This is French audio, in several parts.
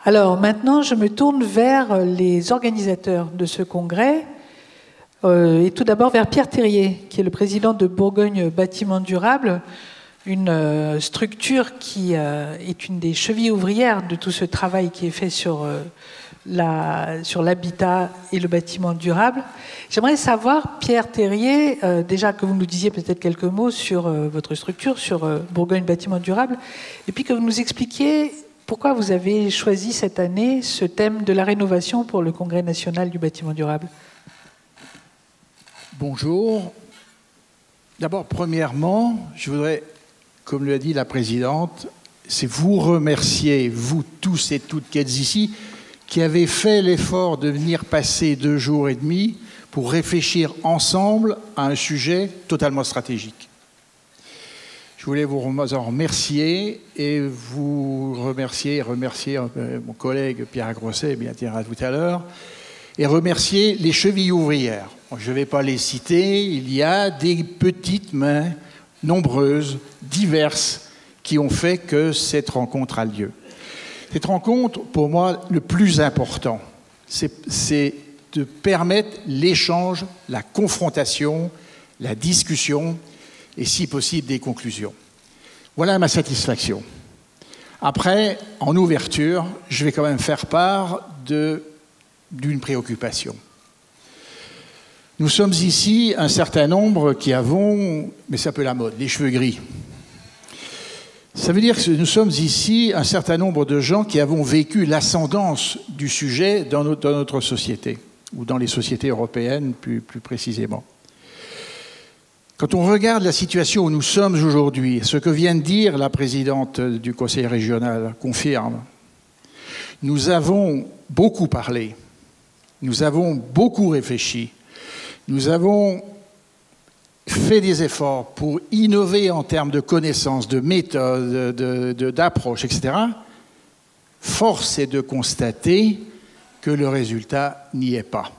Alors maintenant, je me tourne vers les organisateurs de ce congrès, et tout d'abord vers Pierre Terrier, qui est le président de Bourgogne Bâtiment Durable, une structure qui est une des chevilles ouvrières de tout ce travail qui est fait sur l'habitat et le bâtiment durable. J'aimerais savoir, Pierre Terrier, déjà que vous nous disiez peut-être quelques mots sur votre structure, sur Bourgogne Bâtiment Durable, et puis que vous nous expliquiez pourquoi vous avez choisi cette année ce thème de la rénovation pour le Congrès national du bâtiment durable. Bonjour. D'abord, premièrement, je voudrais, comme l'a dit la présidente, c'est vous remercier, vous tous et toutes qui êtes ici, qui avez fait l'effort de venir passer 2 jours et demi pour réfléchir ensemble à un sujet totalement stratégique. Je voulais vous en remercier et vous remercier mon collègue Pierre Grosset, bien dira tout à l'heure, et remercier les chevilles ouvrières. Je ne vais pas les citer, il y a des petites mains nombreuses, diverses, qui ont fait que cette rencontre a lieu. Cette rencontre, pour moi, le plus important, c'est de permettre l'échange, la confrontation, la discussion, et si possible des conclusions. Voilà ma satisfaction. Après, en ouverture, je vais quand même faire part d'une préoccupation. Nous sommes ici un certain nombre qui avons, mais c'est un peu la mode, les cheveux gris. Ça veut dire que nous sommes ici un certain nombre de gens qui avons vécu l'ascendance du sujet dans notre société, ou dans les sociétés européennes plus précisément. Quand on regarde la situation où nous sommes aujourd'hui, ce que vient de dire la présidente du Conseil régional confirme, nous avons beaucoup parlé, nous avons beaucoup réfléchi, nous avons fait des efforts pour innover en termes de connaissances, de méthodes, d'approches, etc. Force est de constater que le résultat n'y est pas.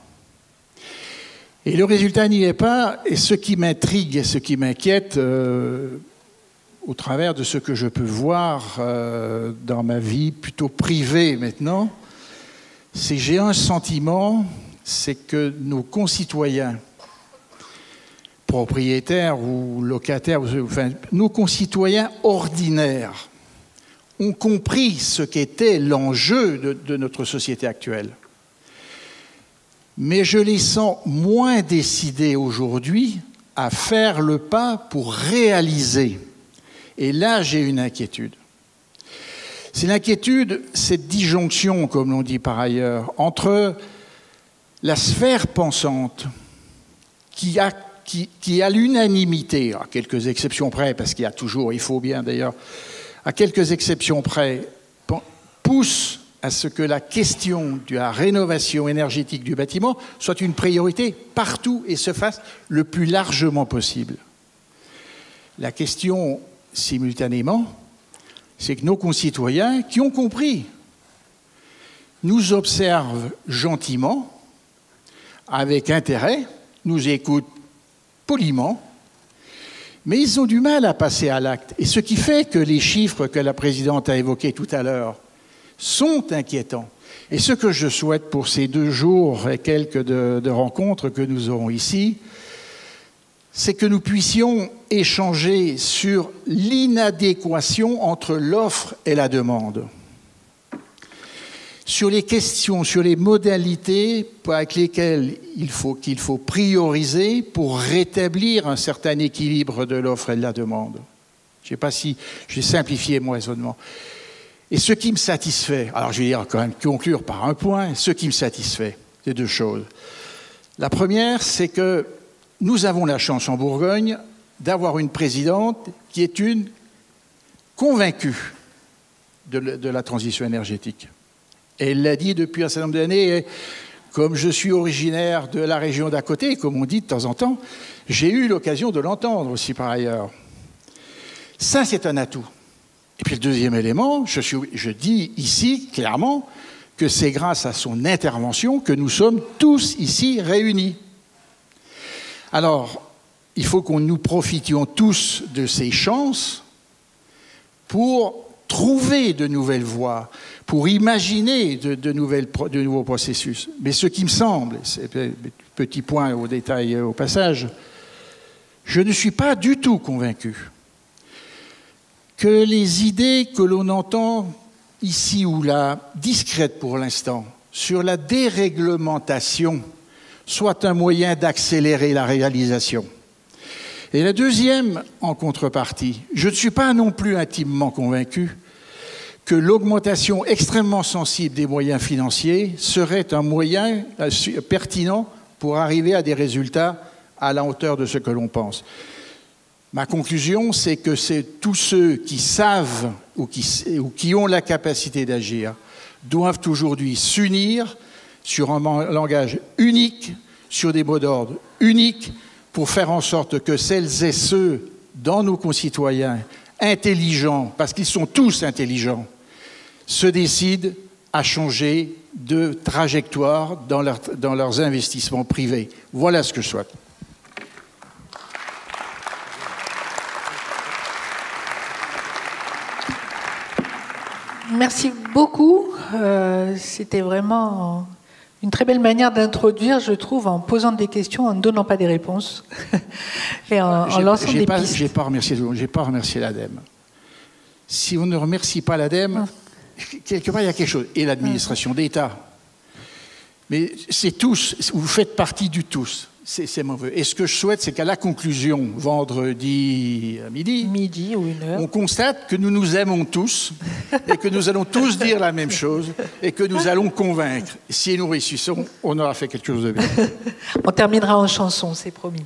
Et le résultat n'y est pas, et ce qui m'intrigue et ce qui m'inquiète, au travers de ce que je peux voir dans ma vie plutôt privée maintenant, c'est que j'ai un sentiment, c'est que nos concitoyens, propriétaires ou locataires, enfin, nos concitoyens ordinaires, ont compris ce qu'était l'enjeu de notre société actuelle. Mais je les sens moins décidés aujourd'hui à faire le pas pour réaliser. Et là, j'ai une inquiétude. C'est l'inquiétude, cette disjonction, comme l'on dit par ailleurs, entre la sphère pensante qui a l'unanimité, à quelques exceptions près, parce qu'il y a toujours, il faut bien d'ailleurs, à quelques exceptions près, pousse à ce que la question de la rénovation énergétique du bâtiment soit une priorité partout et se fasse le plus largement possible. La question, simultanément, c'est que nos concitoyens qui ont compris nous observent gentiment, avec intérêt, nous écoutent poliment, mais ils ont du mal à passer à l'acte. Et ce qui fait que les chiffres que la présidente a évoqués tout à l'heure sont inquiétants. Et ce que je souhaite pour ces 2 jours et quelques de rencontres que nous aurons ici, c'est que nous puissions échanger sur l'inadéquation entre l'offre et la demande, sur les questions, sur les modalités avec lesquelles il faut prioriser pour rétablir un certain équilibre de l'offre et de la demande. Je ne sais pas si j'ai simplifié mon raisonnement. Et ce qui me satisfait, alors je vais dire quand même conclure par un point, ce qui me satisfait, c'est 2 choses. La première, c'est que nous avons la chance en Bourgogne d'avoir une présidente qui est une convaincue de la transition énergétique. Et elle l'a dit depuis un certain nombre d'années, et comme je suis originaire de la région d'à côté, comme on dit de temps en temps, j'ai eu l'occasion de l'entendre aussi par ailleurs. Ça, c'est un atout. Et puis le deuxième élément, je dis ici clairement que c'est grâce à son intervention que nous sommes tous ici réunis. Alors, il faut que nous profitions tous de ces chances pour trouver de nouvelles voies, pour imaginer de nouveaux processus. Mais ce qui me semble, c'est un petit point au détail au passage, je ne suis pas du tout convaincu que les idées que l'on entend ici ou là, discrètes pour l'instant, sur la déréglementation, soient un moyen d'accélérer la réalisation. Et la deuxième, en contrepartie, je ne suis pas non plus intimement convaincu que l'augmentation extrêmement sensible des moyens financiers serait un moyen pertinent pour arriver à des résultats à la hauteur de ce que l'on pense. Ma conclusion, c'est que c'est tous ceux qui savent ou qui ont la capacité d'agir doivent aujourd'hui s'unir sur un langage unique, sur des mots d'ordre uniques, pour faire en sorte que celles et ceux dans nos concitoyens intelligents, parce qu'ils sont tous intelligents, se décident à changer de trajectoire dans leurs investissements privés. Voilà ce que je souhaite. Merci beaucoup. C'était vraiment une très belle manière d'introduire, je trouve, en posant des questions, en ne donnant pas des réponses et en lançant des pistes. Je n'ai pas remercié l'ADEME. Si on ne remercie pas l'ADEME, quelque part il y a quelque chose. Et l'administration d'État. Mais c'est tous, vous faites partie du tous. C'est mon vœu. Et ce que je souhaite, c'est qu'à la conclusion, vendredi à midi ou 1 heure, on constate que nous nous aimons tous et que nous allons tous dire la même chose et que nous allons convaincre. Si nous réussissons, on aura fait quelque chose de bien. On terminera en chanson, c'est promis.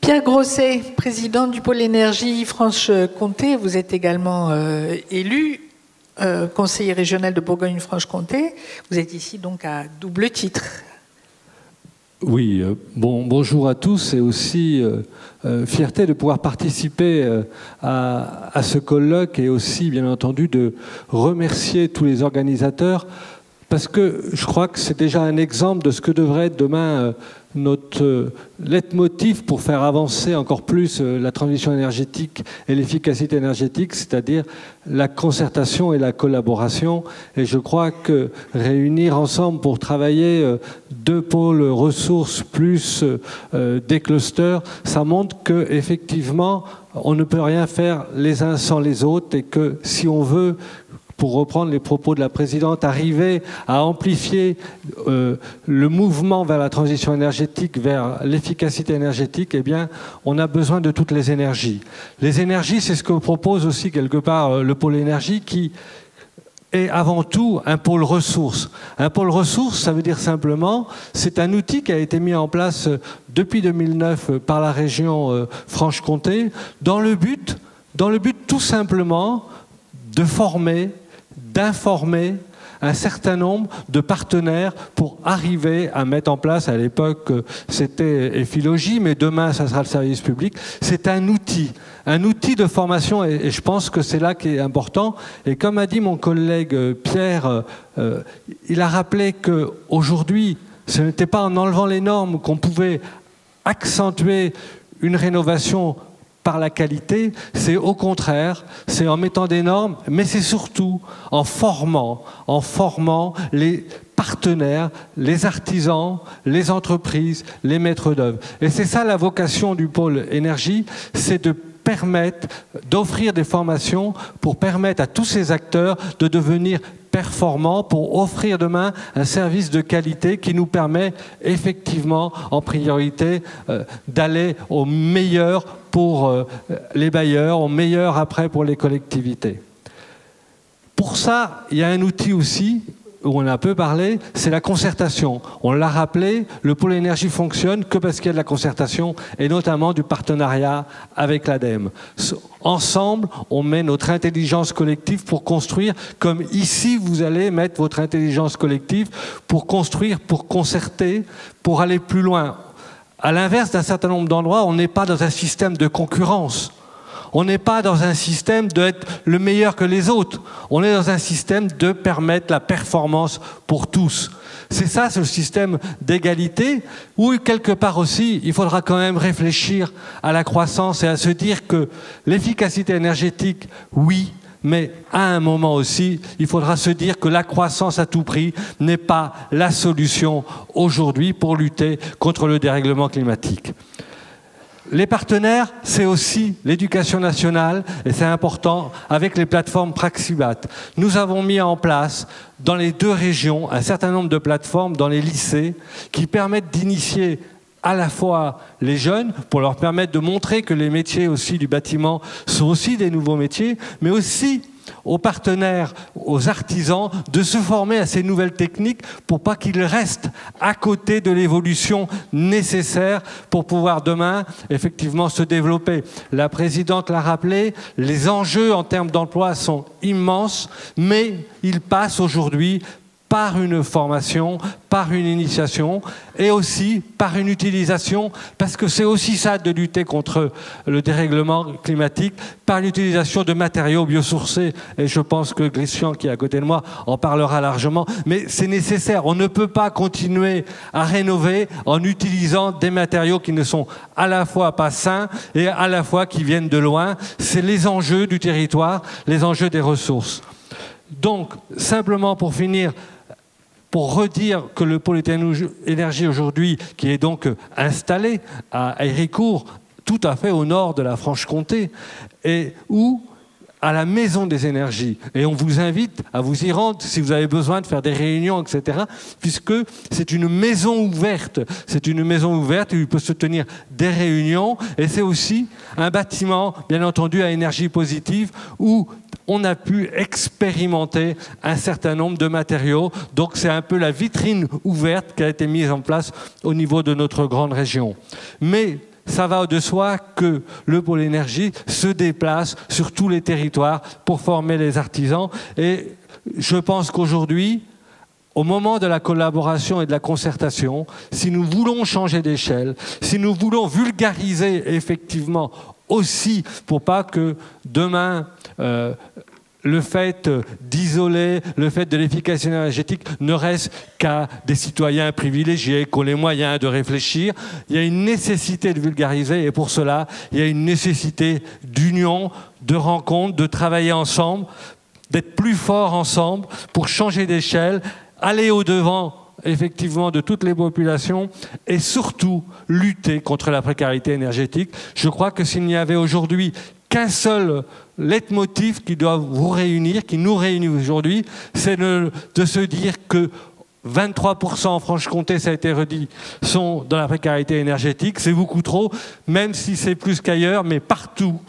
Pierre Grosset, président du pôle énergie Franche-Comté, vous êtes également élu conseiller régional de Bourgogne-Franche-Comté. Vous êtes ici donc à double titre. Oui, bonjour à tous et aussi fierté de pouvoir participer à ce colloque et aussi bien entendu de remercier tous les organisateurs parce que je crois que c'est déjà un exemple de ce que devrait être demain notre leitmotiv pour faire avancer encore plus la transition énergétique et l'efficacité énergétique, c'est-à-dire la concertation et la collaboration. Et je crois que réunir ensemble pour travailler 2 pôles ressources plus des clusters, ça montre qu'effectivement, on ne peut rien faire les uns sans les autres et que si on veut, pour reprendre les propos de la présidente, arriver à amplifier le mouvement vers la transition énergétique, vers l'efficacité énergétique, eh bien, on a besoin de toutes les énergies. Les énergies, c'est ce que propose aussi quelque part le pôle énergie qui est avant tout un pôle ressources. Un pôle ressources, ça veut dire simplement, c'est un outil qui a été mis en place depuis 2009 par la région Franche-Comté dans le but tout simplement de former, d'informer un certain nombre de partenaires pour arriver à mettre en place, à l'époque c'était Ephilogie, mais demain ça sera le service public, c'est un outil de formation et je pense que c'est là qui est important. Et comme a dit mon collègue Pierre, il a rappelé qu'aujourd'hui, ce n'était pas en enlevant les normes qu'on pouvait accentuer une rénovation par la qualité, c'est au contraire, c'est en mettant des normes, mais c'est surtout en formant les partenaires, les artisans, les entreprises, les maîtres d'œuvre. Et c'est ça la vocation du pôle énergie, c'est de permettre d'offrir des formations pour permettre à tous ces acteurs de devenir performants, pour offrir demain un service de qualité qui nous permet effectivement en priorité d'aller au meilleur pour les bailleurs, au meilleur après pour les collectivités. Pour ça, il y a un outil aussi où on a peu parlé, c'est la concertation. On l'a rappelé, le pôle énergie fonctionne que parce qu'il y a de la concertation et notamment du partenariat avec l'ADEME. Ensemble, on met notre intelligence collective pour construire, comme ici vous allez mettre votre intelligence collective pour construire, pour concerter, pour aller plus loin. À l'inverse d'un certain nombre d'endroits, on n'est pas dans un système de concurrence. On n'est pas dans un système d'être le meilleur que les autres. On est dans un système de permettre la performance pour tous. C'est ça, ce système d'égalité, où quelque part aussi, il faudra quand même réfléchir à la croissance et à se dire que l'efficacité énergétique, oui, mais à un moment aussi, il faudra se dire que la croissance à tout prix n'est pas la solution aujourd'hui pour lutter contre le dérèglement climatique. Les partenaires, c'est aussi l'éducation nationale, et c'est important, avec les plateformes Praxibat. Nous avons mis en place, dans les 2 régions, un certain nombre de plateformes dans les lycées qui permettent d'initier à la fois les jeunes, pour leur permettre de montrer que les métiers aussi du bâtiment sont aussi des nouveaux métiers, mais aussi aux partenaires, aux artisans, de se former à ces nouvelles techniques pour pas qu'ils restent à côté de l'évolution nécessaire pour pouvoir demain, effectivement, se développer. La présidente l'a rappelé, les enjeux en termes d'emploi sont immenses, mais ils passent aujourd'hui par une formation, par une initiation et aussi par une utilisation, parce que c'est aussi ça de lutter contre le dérèglement climatique, par l'utilisation de matériaux biosourcés. Et je pense que Christian, qui est à côté de moi, en parlera largement. Mais c'est nécessaire. On ne peut pas continuer à rénover en utilisant des matériaux qui ne sont à la fois pas sains et à la fois qui viennent de loin. C'est les enjeux du territoire, les enjeux des ressources. Donc, simplement pour finir, pour redire que le pôle énergie aujourd'hui, qui est donc installé à Héricourt, tout à fait au nord de la Franche-Comté, et où à la Maison des Énergies. Et on vous invite à vous y rendre si vous avez besoin de faire des réunions, etc. Puisque c'est une maison ouverte. C'est une maison ouverte où il peut se tenir des réunions. Et c'est aussi un bâtiment, bien entendu, à énergie positive, où on a pu expérimenter un certain nombre de matériaux. Donc c'est un peu la vitrine ouverte qui a été mise en place au niveau de notre grande région. Mais ça va de soi que le pôle énergie se déplace sur tous les territoires pour former les artisans. Et je pense qu'aujourd'hui, au moment de la collaboration et de la concertation, si nous voulons changer d'échelle, si nous voulons vulgariser effectivement aussi pour pas que demain le fait d'isoler, le fait de l'efficacité énergétique ne reste qu'à des citoyens privilégiés qui ont les moyens de réfléchir. Il y a une nécessité de vulgariser et pour cela, il y a une nécessité d'union, de rencontre, de travailler ensemble, d'être plus forts ensemble pour changer d'échelle, aller au-devant effectivement de toutes les populations et surtout lutter contre la précarité énergétique. Je crois que s'il n'y avait aujourd'hui qu'un seul leitmotiv qui doit vous réunir, qui nous réunit aujourd'hui, c'est de se dire que 23% en Franche-Comté, ça a été redit, sont dans la précarité énergétique. C'est beaucoup trop, même si c'est plus qu'ailleurs, mais partout,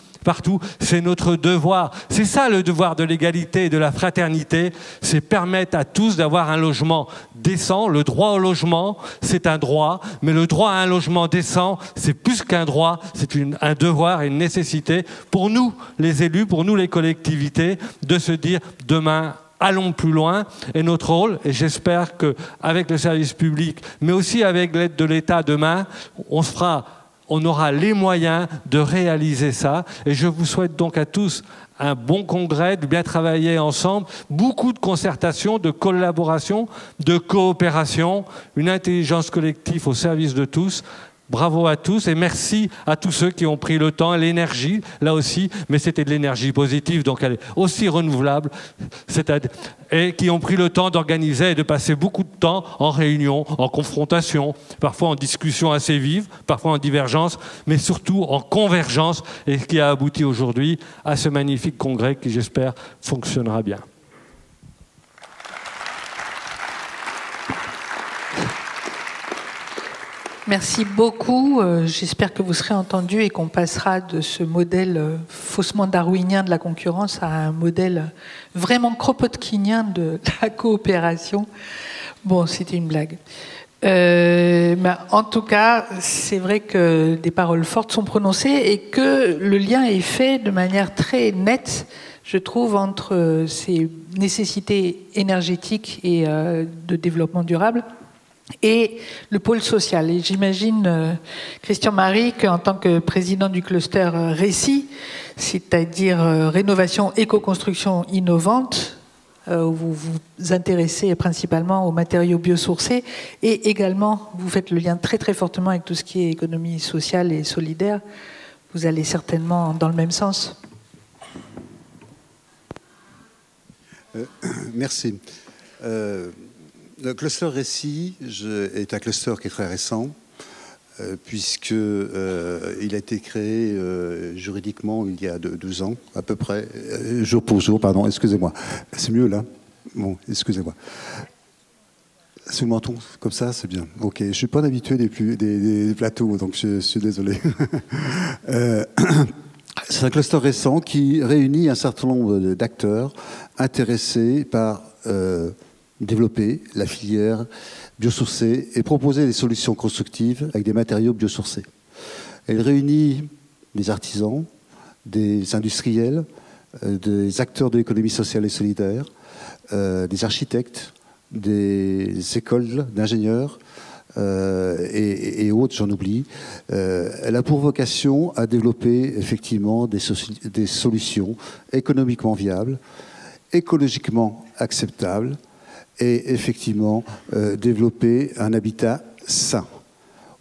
c'est notre devoir. C'est ça le devoir de l'égalité et de la fraternité, c'est permettre à tous d'avoir un logement décent. Le droit au logement, c'est un droit, mais le droit à un logement décent, c'est plus qu'un droit, c'est un devoir et une nécessité pour nous, les élus, pour nous, les collectivités, de se dire demain, allons plus loin. Et notre rôle, et j'espère qu'avec le service public, mais aussi avec l'aide de l'État demain, on aura les moyens de réaliser ça. Et je vous souhaite donc à tous un bon congrès, de bien travailler ensemble, beaucoup de concertation, de collaboration, de coopération, une intelligence collective au service de tous. Bravo à tous et merci à tous ceux qui ont pris le temps et l'énergie, là aussi, mais c'était de l'énergie positive, donc elle est aussi renouvelable, et qui ont pris le temps d'organiser et de passer beaucoup de temps en réunion, en confrontation, parfois en discussion assez vive, parfois en divergence, mais surtout en convergence, et ce qui a abouti aujourd'hui à ce magnifique congrès qui, j'espère, fonctionnera bien. Merci beaucoup. J'espère que vous serez entendus et qu'on passera de ce modèle faussement darwinien de la concurrence à un modèle vraiment kropotkinien de la coopération. Bon, c'était une blague. Mais en tout cas, c'est vrai que des paroles fortes sont prononcées et que le lien est fait de manière très nette, je trouve, entre ces nécessités énergétiques et de développement durable et le pôle social. Et j'imagine, Christian Marie, qu'en tant que président du cluster Récit, c'est-à-dire rénovation, éco-construction innovante, où vous vous intéressez principalement aux matériaux biosourcés, et également, vous faites le lien très très fortement avec tout ce qui est économie sociale et solidaire. Vous allez certainement dans le même sens. Merci. Le cluster récit est un cluster qui est très récent, puisqu'il a été créé juridiquement il y a 12 ans, à peu près, jour pour jour, pardon, excusez-moi. C'est mieux là? Bon, excusez-moi. Sous le menton, comme ça, c'est bien. Ok, je ne suis pas habitué des plateaux, donc je suis désolé. C'est un cluster récent qui réunit un certain nombre d'acteurs intéressés par développer la filière biosourcée et proposer des solutions constructives avec des matériaux biosourcés. Elle réunit des artisans, des industriels, des acteurs de l'économie sociale et solidaire, des architectes, des écoles d'ingénieurs et autres, j'en oublie. Elle a pour vocation à développer effectivement des solutions économiquement viables, écologiquement acceptables et effectivement développer un habitat sain.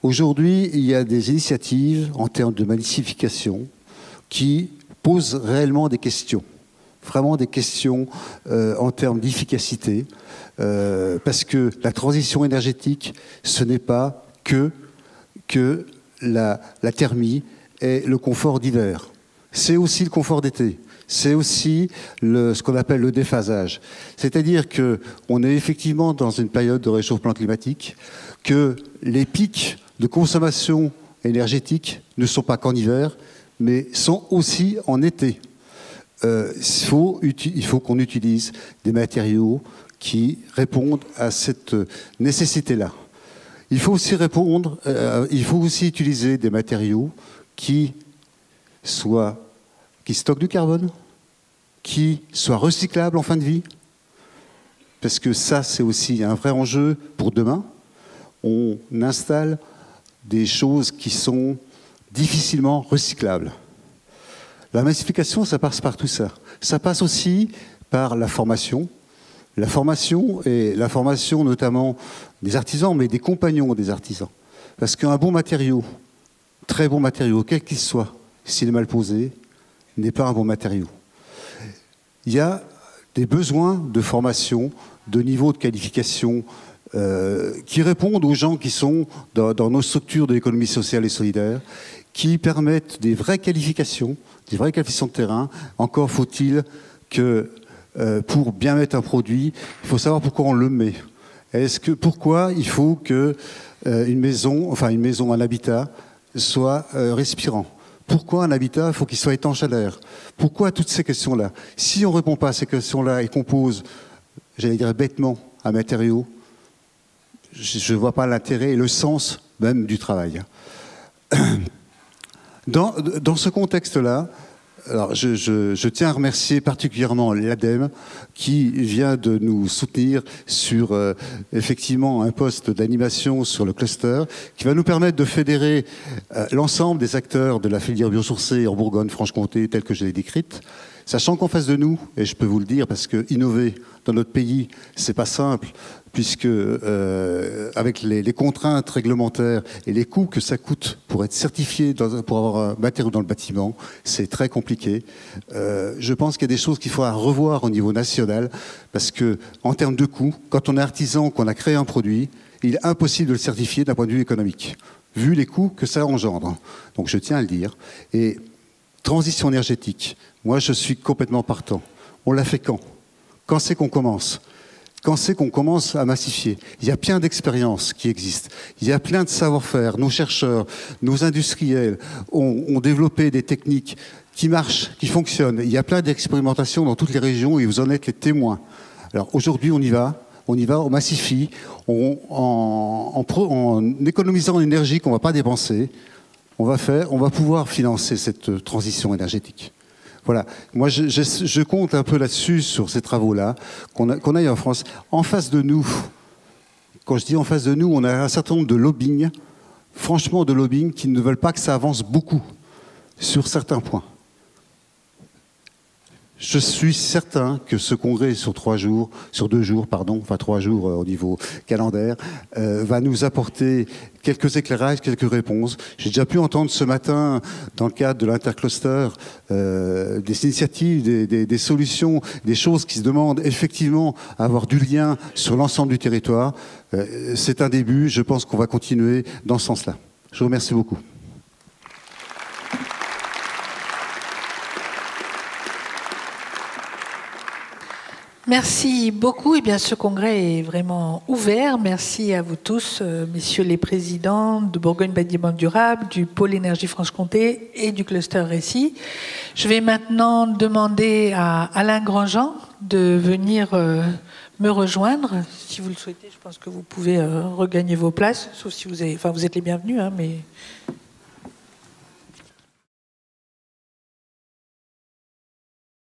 Aujourd'hui, il y a des initiatives en termes de massification qui posent réellement des questions, vraiment des questions en termes d'efficacité, parce que la transition énergétique, ce n'est pas que la thermie et le confort d'hiver. C'est aussi le confort d'été. C'est aussi ce qu'on appelle le déphasage. C'est-à-dire qu'on est effectivement dans une période de réchauffement climatique, que les pics de consommation énergétique ne sont pas qu'en hiver, mais sont aussi en été. Il faut qu'on utilise des matériaux qui répondent à cette nécessité-là. Il faut aussi utiliser des matériaux qui stockent du carbone, qui soient recyclables en fin de vie, parce que ça, c'est aussi un vrai enjeu pour demain. On installe des choses qui sont difficilement recyclables. La massification, ça passe par tout ça. Ça passe aussi par la formation. La formation notamment des artisans, mais des compagnons des artisans. Parce qu'un bon matériau, très bon matériau, quel qu'il soit, s'il est mal posé, n'est pas un bon matériau. Il y a des besoins de formation, de niveau de qualification qui répondent aux gens qui sont dans nos structures de l'économie sociale et solidaire, qui permettent des vraies qualifications de terrain. Encore faut-il que pour bien mettre un produit, il faut savoir pourquoi on le met. Pourquoi il faut que un habitat soit respirant? Pourquoi un habitat, il faut qu'il soit étanche à l'air? Pourquoi toutes ces questions-là? Si on ne répond pas à ces questions-là et qu'on pose, j'allais dire bêtement, un matériau, je ne vois pas l'intérêt et le sens même du travail. Dans ce contexte-là, alors je tiens à remercier particulièrement l'ADEME qui vient de nous soutenir sur effectivement un poste d'animation sur le cluster qui va nous permettre de fédérer l'ensemble des acteurs de la filière biosourcée en Bourgogne-Franche-Comté telle que je l'ai décrite, sachant qu'en face de nous, et je peux vous le dire parce que innover dans notre pays, c'est pas simple, puisque avec les contraintes réglementaires et les coûts que ça coûte pour être certifié, pour avoir un matériau dans le bâtiment, c'est très compliqué. Je pense qu'il y a des choses qu'il faudra revoir au niveau national, parce que en termes de coûts, quand on est artisan, qu'on a créé un produit, il est impossible de le certifier d'un point de vue économique, vu les coûts que ça engendre. Donc je tiens à le dire. Et transition énergétique, moi je suis complètement partant. On l'a fait quand? Quand c'est qu'on commence? Quand c'est qu'on commence à massifier? Il y a plein d'expériences qui existent. Il y a plein de savoir-faire. Nos chercheurs, nos industriels ont développé des techniques qui marchent, qui fonctionnent. Il y a plein d'expérimentations dans toutes les régions et vous en êtes les témoins. Alors aujourd'hui, on y va, on massifie, en économisant l'énergie qu'on ne va pas dépenser, on va pouvoir financer cette transition énergétique. Voilà, moi je compte un peu là-dessus, sur ces travaux-là, qu'on aille en France. En face de nous, quand je dis en face de nous, on a un certain nombre de lobbying, franchement de lobbying, qui ne veulent pas que ça avance beaucoup sur certains points. Je suis certain que ce congrès sur 3 jours, sur 2 jours, pardon, enfin 3 jours au niveau calendaire, va nous apporter quelques éclairages, quelques réponses. J'ai déjà pu entendre ce matin, dans le cadre de l'intercluster, des initiatives, des solutions, des choses qui se demandent effectivement à avoir du lien sur l'ensemble du territoire. C'est un début, je pense qu'on va continuer dans ce sens-là. Je vous remercie beaucoup. Merci beaucoup. Eh bien, ce congrès est vraiment ouvert. Merci à vous tous, messieurs les présidents de Bourgogne Bâtiment Durable, du pôle énergie Franche-Comté et du cluster Récit. Je vais maintenant demander à Alain Grandjean de venir me rejoindre. Si vous le souhaitez, je pense que vous pouvez regagner vos places, sauf si vous avez, enfin, vous êtes les bienvenus, hein, mais